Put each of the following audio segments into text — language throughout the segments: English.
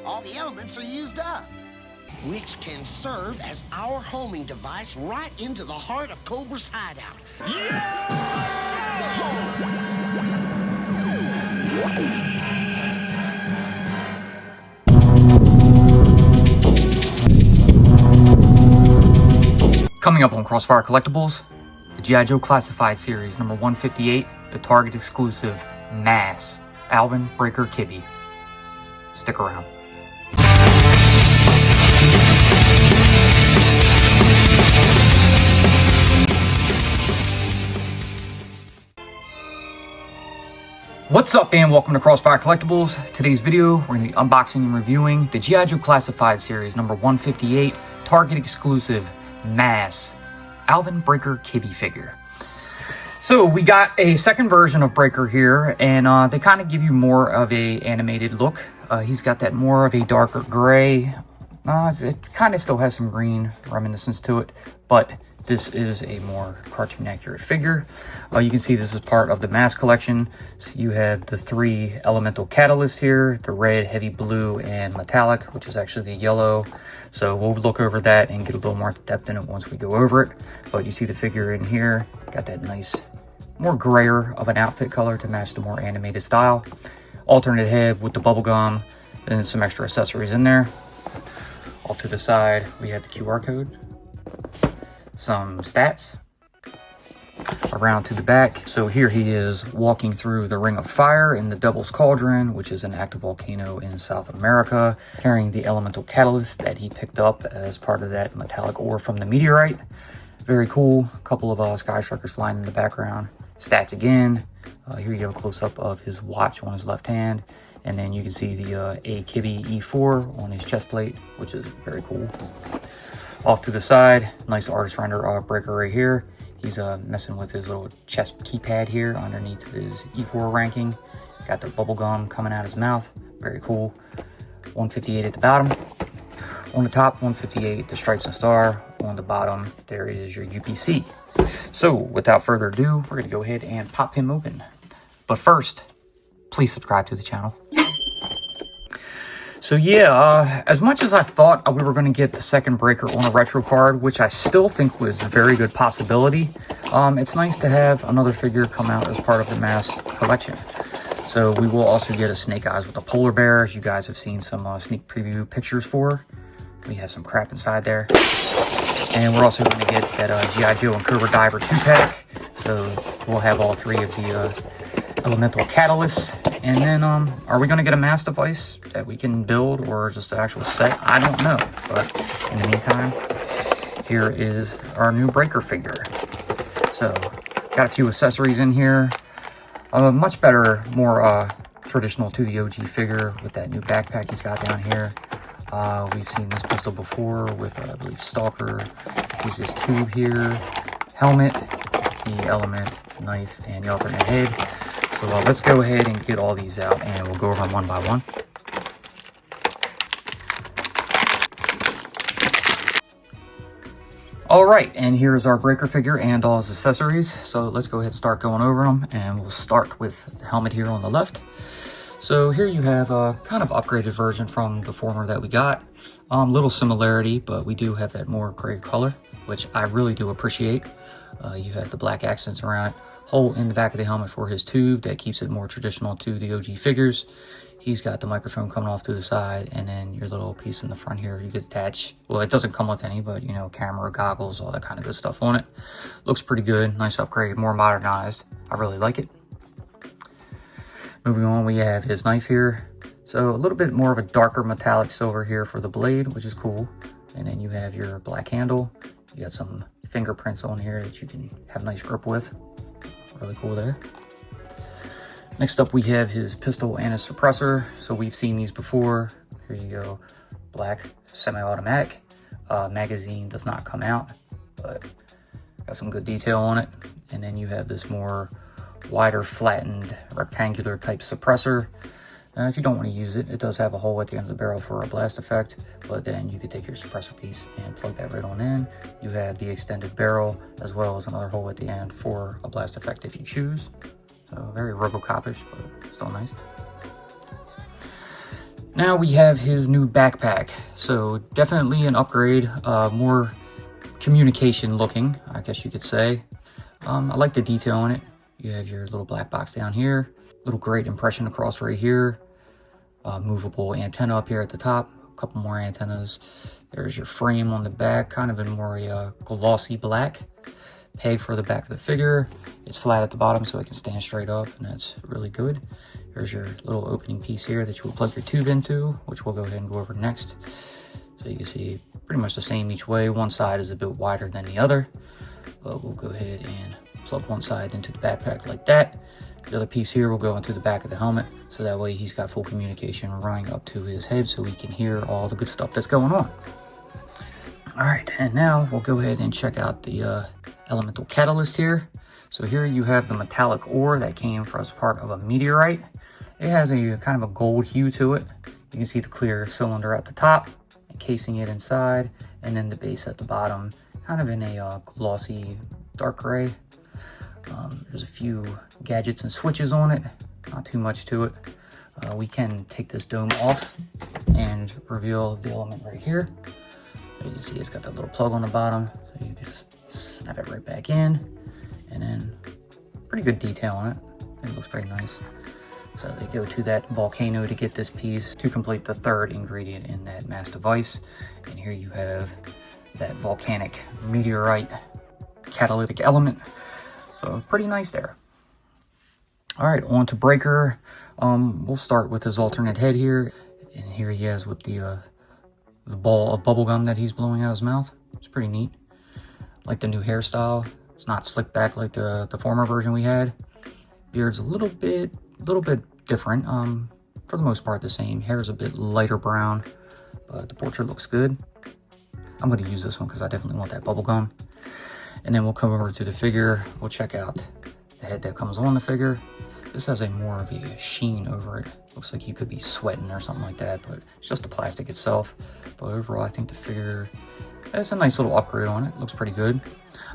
all the elements are used up, which can serve as our homing device right into the heart of Cobra's hideout. Coming up on Crossfire Collectibles, the G.I. Joe Classified Series number 158, the Target Exclusive MASS Alvin Breaker Kibbey. Stick around. What's up and welcome to Crossfire Collectibles. Today's video, we're going to be unboxing and reviewing the G.I. Joe Classified Series number 158, Target Exclusive MASS Alvin Breaker Kibbey figure. So we got a second version of Breaker here, and they kind of give you more of a animated look. He's got that more of a darker gray. It kind of still has some green reminiscence to it, but this is a more cartoon accurate figure. You can see this is part of the MASS collection. So you have the three elemental catalysts here, the red, heavy blue, and metallic, which is actually the yellow. So we'll look over that and get a little more depth in it once we go over it. But you see the figure in here, got that nice, more grayer of an outfit color to match the more animated style. Alternate head with the bubble gum and some extra accessories in there. Off to the side, we have the QR code, some stats. Around to the back, so here he is walking through the Ring of Fire in the Devil's Cauldron, which is an active volcano in South America, carrying the elemental catalyst that he picked up as part of that metallic ore from the meteorite. Very cool. A couple of sky strikers flying in the background. Stats again. Here you go, close up of his watch on his left hand, and then you can see the A Kibbey E4 on his chest plate, which is very cool. Off to the side, nice artist render Breaker right here. He's messing with his little chest keypad here underneath his E4 ranking. Got the bubble gum coming out his mouth. Very cool. 158 at the bottom. On the top, 158, the stripes and star. On the bottom, there is your UPC. So, without further ado, we're going to go ahead and pop him open. But first, please subscribe to the channel. So yeah, as much as I thought we were going to get the second Breaker on a retro card, which I still think was a very good possibility, it's nice to have another figure come out as part of the MASS collection. So we will also get a Snake Eyes with a polar bear, as you guys have seen some sneak preview pictures for. We have some crap inside there. And we're also going to get that G.I. Joe and Cobra Diver 2-pack. So we'll have all three of the elemental catalysts. And then are we going to get a MASS device that we can build, or just the actual set? I don't know, but in the meantime, here is our new Breaker figure. So got a few accessories in here, much better, more traditional to the OG figure with that new backpack he's got down here. We've seen this pistol before with I believe Stalker. Here's this tube here, helmet, the element, knife, and the alternate head. So let's go ahead and get all these out, and we'll go over them one by one. All right, and here's our Breaker figure and all his accessories. So let's go ahead and start going over them, and we'll start with the helmet here on the left. So here you have a kind of upgraded version from the former that we got. Little similarity, but we do have that more gray color, which I really do appreciate. You have the black accents around it. Hole in the back of the helmet for his tube that keeps it more traditional to the OG figures. He's got the microphone coming off to the side, and then your little piece in the front here you could attach. Well, it doesn't come with any, but you know, camera, goggles, all that kind of good stuff on it. Looks pretty good. Nice upgrade, more modernized. I really like it. Moving on, we have his knife here. So a little bit more of a darker metallic silver here for the blade, which is cool. And then you have your black handle. You got some fingerprints on here that you can have a nice grip with. Really cool there. Next up, we have his pistol and his suppressor. So we've seen these before. Here you go, black semi-automatic. Magazine does not come out, but got some good detail on it. And then you have this more wider, flattened, rectangular type suppressor. If you don't want to use it, it does have a hole at the end of the barrel for a blast effect, but then you could take your suppressor piece and plug that right on in. You have the extended barrel as well as another hole at the end for a blast effect if you choose. So very Robocop-ish, but still nice. Now we have his new backpack. So definitely an upgrade, more communication looking, I guess you could say. I like the detail on it. You have your little black box down here, little great impression across right here, movable antenna up here at the top, a couple more antennas. There's your frame on the back, kind of in more a glossy black. Peg for the back of the figure. It's flat at the bottom so it can stand straight up, and that's really good. Here's your little opening piece here that you will plug your tube into, which we'll go ahead and go over next. So you can see pretty much the same each way. One side is a bit wider than the other, but we'll go ahead and plug one side into the backpack like that. The other piece here will go into the back of the helmet, so that way he's got full communication running up to his head so he can hear all the good stuff that's going on. All right, and now we'll go ahead and check out the elemental catalyst here. So here you have the metallic ore that came as part of a meteorite. It has a kind of a gold hue to it. You can see the clear cylinder at the top, encasing it inside, and then the base at the bottom, kind of in a glossy dark gray. There's a few gadgets and switches on it, not too much to it. We can take this dome off and reveal the element right here. You can see it's got that little plug on the bottom, so you just snap it right back in, and then pretty good detail on it. It looks pretty nice. So they go to that volcano to get this piece to complete the third ingredient in that MASS device. And here you have that volcanic meteorite catalytic element. So pretty nice there. All right, on to Breaker. We'll start with his alternate head here. And here he is with the ball of bubblegum that he's blowing out his mouth. It's pretty neat. Like the new hairstyle. It's not slicked back like the former version we had. Beard's a little bit different. For the most part the same. Hair is a bit lighter brown, but the portrait looks good. I'm going to use this one because I definitely want that bubblegum. And then we'll come over to the figure. We'll check out the head that comes on the figure. This has a more of a sheen over it. Looks like you could be sweating or something like that, but it's just the plastic itself. But overall, I think the figure has a nice little upgrade on it. Looks pretty good.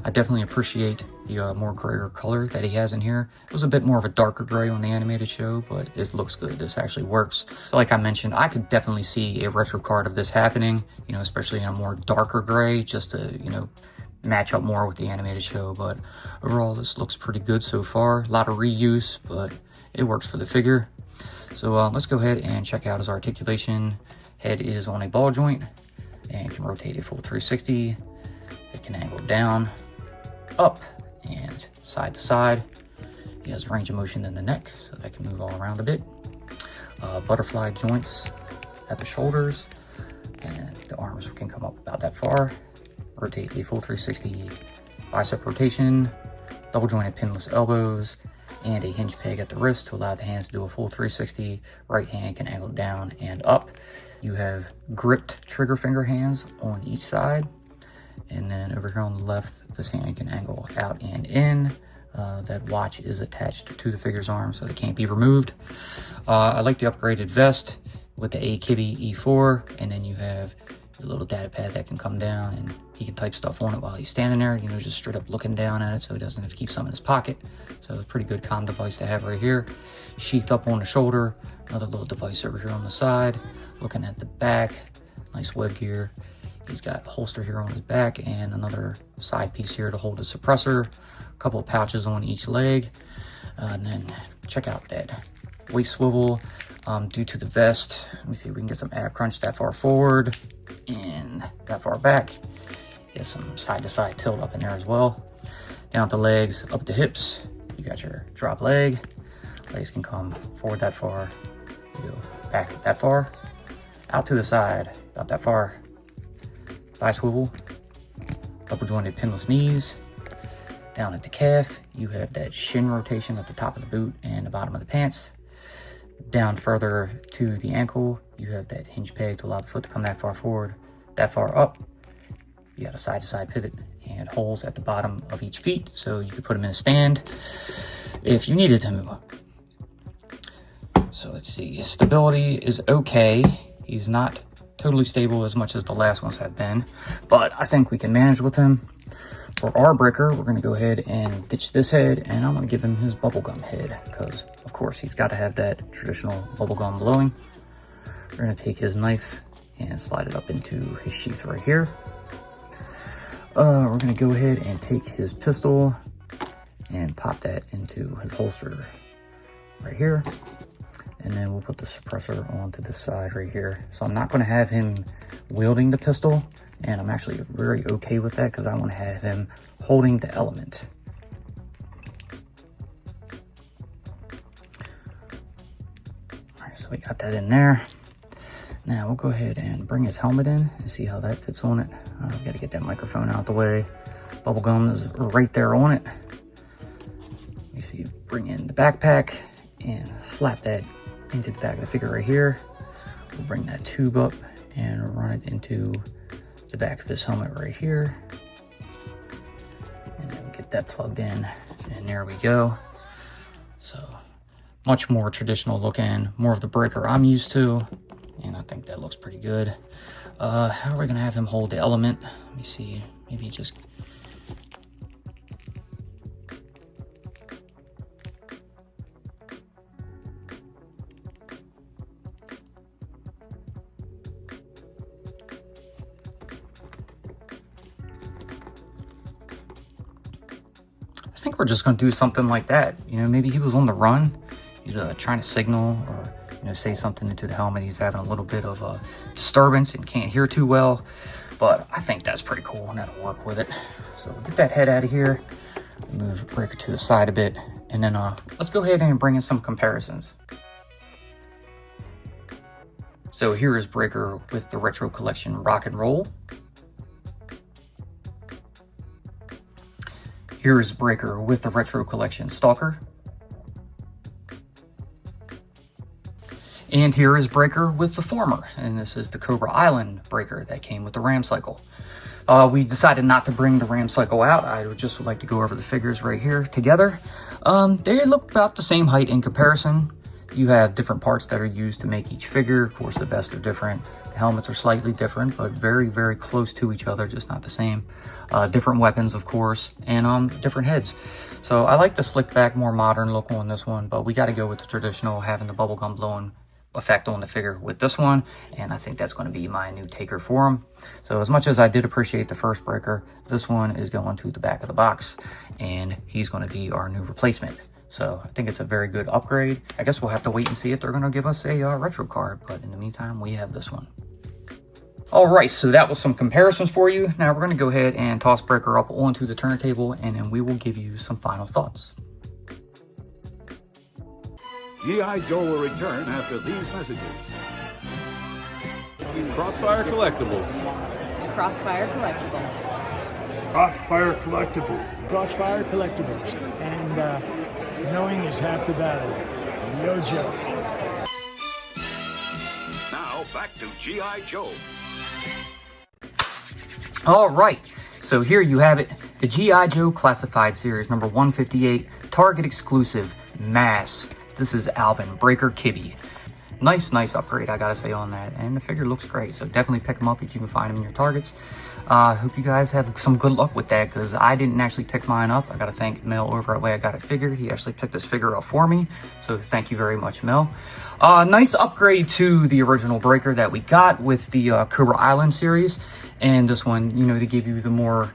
I definitely appreciate the more grayer color that he has in here. It was a bit more of a darker gray on the animated show, but it looks good. This actually works. So like I mentioned, I could definitely see a retro card of this happening, you know, especially in a more darker gray, just to, you know, match up more with the animated show. But overall, this looks pretty good so far. A lot of reuse, but it works for the figure. So let's go ahead and check out his articulation. Head is on a ball joint and can rotate a full 360. It can angle down, up, and side to side. He has range of motion in the neck, so that can move all around a bit. Butterfly joints at the shoulders, and the arms can come up about that far. Rotate a full 360 bicep rotation, double jointed pinless elbows, and a hinge peg at the wrist to allow the hands to do a full 360. Right hand can angle down and up. You have gripped trigger finger hands on each side. And then over here on the left, this hand can angle out and in. That watch is attached to the figure's arm, so it can't be removed. I like the upgraded vest with the Kibbey E4, and then you have your little data pad that can come down, and he can type stuff on it while he's standing there, you know, just straight up looking down at it, so he doesn't have to keep something in his pocket. So it's a pretty good comm device to have right here. Sheath up on the shoulder, another little device over here on the side. Looking at the back, nice web gear. He's got a holster here on his back and another side piece here to hold his suppressor. A couple of pouches on each leg. And then check out that waist swivel. Due to the vest, let me see if we can get some ab crunch that far forward and that far back. Get some side to side tilt up in there as well. Down at the legs, up at the hips, you got your drop leg. Legs can come forward that far. You go back that far. Out to the side, about that far. Thigh swivel, double jointed pinless knees. Down at the calf, you have that shin rotation at the top of the boot and the bottom of the pants. Down further to the ankle, you have that hinge peg to allow the foot to come that far forward, that far up. You got a side to side pivot and holes at the bottom of each feet, so you could put them in a stand if you needed to. So let's see, stability is okay. He's not totally stable as much as the last ones have been, but I think we can manage with him. For our breaker, we're going to go ahead and ditch this head, and I'm going to give him his bubblegum head, because of course he's got to have that traditional bubblegum blowing. we're gonna take his knife and slide it up into his sheath right here. We're gonna go ahead and take his pistol and pop that into his holster right here. And then we'll put the suppressor onto the side right here. So I'm not gonna have him wielding the pistol, and I'm actually very okay with that because I wanna have him holding the element. All right, so we got that in there. Now we'll go ahead and bring his helmet in and see how that fits on it. We gotta get that microphone out the way. Bubblegum is right there on it. You see, bring in the backpack and slap that into the back of the figure right here. We'll bring that tube up and run it into the back of this helmet right here. And then get that plugged in, and there we go. So much more traditional looking, more of the breaker I'm used to, and I think that looks pretty good. How are we gonna have him hold the element? Let me see, maybe just I think we're just gonna do something like that. You know, maybe he was on the run. He's trying to signal or, you know, say something into the helmet. He's having a little bit of a disturbance and can't hear too well. But I think that's pretty cool and that'll work with it. So get that head out of here. Move the breaker to the side a bit. And then let's go ahead and bring in some comparisons. So here is Breaker with the Retro Collection Rock and Roll. Here is Breaker with the Retro Collection Stalker. And here is Breaker with the former, and this is the Cobra Island Breaker that came with the Ram Cycle. We decided not to bring the Ram Cycle out. I would just like to go over the figures right here together. They look about the same height in comparison. You have different parts that are used to make each figure. Of course, the vests are different. The helmets are slightly different, but very, very close to each other, just not the same. Different weapons, of course, and different heads. So I like the slick back, more modern look on this one, but we got to go with the traditional, having the bubblegum blowing effect on the figure with this one, and I think that's going to be my new taker for him. So as much as I did appreciate the first Breaker, this one is going to the back of the box, and he's going to be our new replacement. So I think it's a very good upgrade. I guess we'll have to wait and see if they're going to give us a retro card, but in the meantime, we have this one. All right, so that was some comparisons for you. Now we're going to go ahead and toss Breaker up onto the turntable, and then we will give you some final thoughts. G.I. Joe will return after these messages. Crossfire Collectibles. Crossfire Collectibles. Crossfire Collectibles. Crossfire Collectibles. And knowing is half the battle. Yo, Joe. Now back to G.I. Joe. All right, so here you have it. The G.I. Joe Classified Series number 158, Target Exclusive, MASS. This is Alvin, Breaker Kibbey. Nice upgrade, I gotta say on that. And the figure looks great, so definitely pick them up if you can find them in your Targets. Hope you guys have some good luck with that, because I didn't actually pick mine up. I gotta thank Mel over at Way I Got It Figured. He actually picked this figure up for me, so thank you very much, Mel. Nice upgrade to the original Breaker that we got with the Cobra Island series. And this one, you know, they give you the more,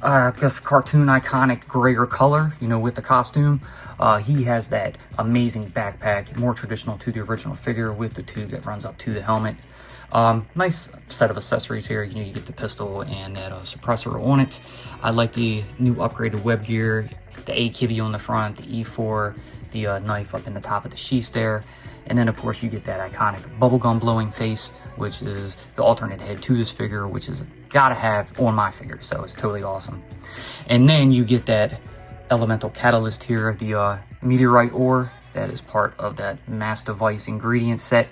I guess, cartoon iconic grayer color, you know, with the costume. He has that amazing backpack, more traditional to the original figure, with the tube that runs up to the helmet. Nice set of accessories here. You know, you get the pistol and that suppressor on it. I like the new upgraded web gear, the A Kibbey on the front, the E4, the knife up in the top of the sheath there. And then, of course, you get that iconic bubblegum blowing face, which is the alternate head to this figure, which is gotta have on my figure, so it's totally awesome. And then you get that elemental catalyst here, the meteorite ore, that is part of that MASS device ingredient set.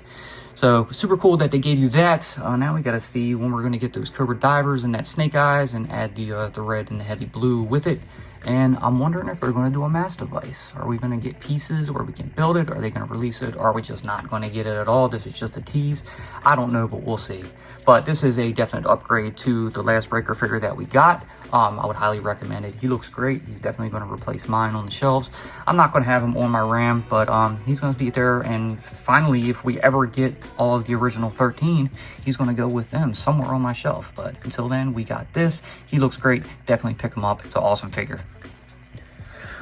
So super cool that they gave you that. Now we gotta see when we're gonna get those Cobra divers and that snake eyes and add the red and the heavy blue with it. And I'm wondering if they're going to do a MASS device. Are we going to get pieces where we can build it? Are they going to release it? Are we just not going to get it at all? This is just a tease. I don't know, but we'll see. But this is a definite upgrade to the last Breaker figure that we got. I would highly recommend it. He looks great. He's definitely going to replace mine on the shelves. I'm not going to have him on my RAM, but he's going to be there. And finally, if we ever get all of the original 13, he's going to go with them somewhere on my shelf. But until then, we got this. He looks great. Definitely pick him up. It's an awesome figure.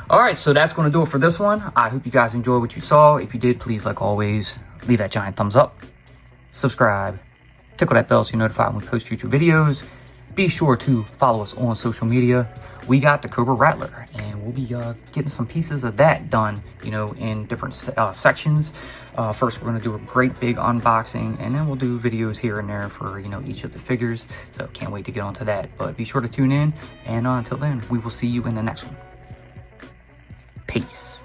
All right, so that's going to do it for this one. I hope you guys enjoyed what you saw. If you did, please, like always, leave that giant thumbs up, subscribe, tickle that bell so you're notified when we post future videos. Be sure to follow us on social media. We got the Cobra Rattler, and we'll be getting some pieces of that done, you know, in different sections. First, we're going to do a great big unboxing, and then we'll do videos here and there for, you know, each of the figures. So can't wait to get onto that. But be sure to tune in, and until then, we will see you in the next one. Peace.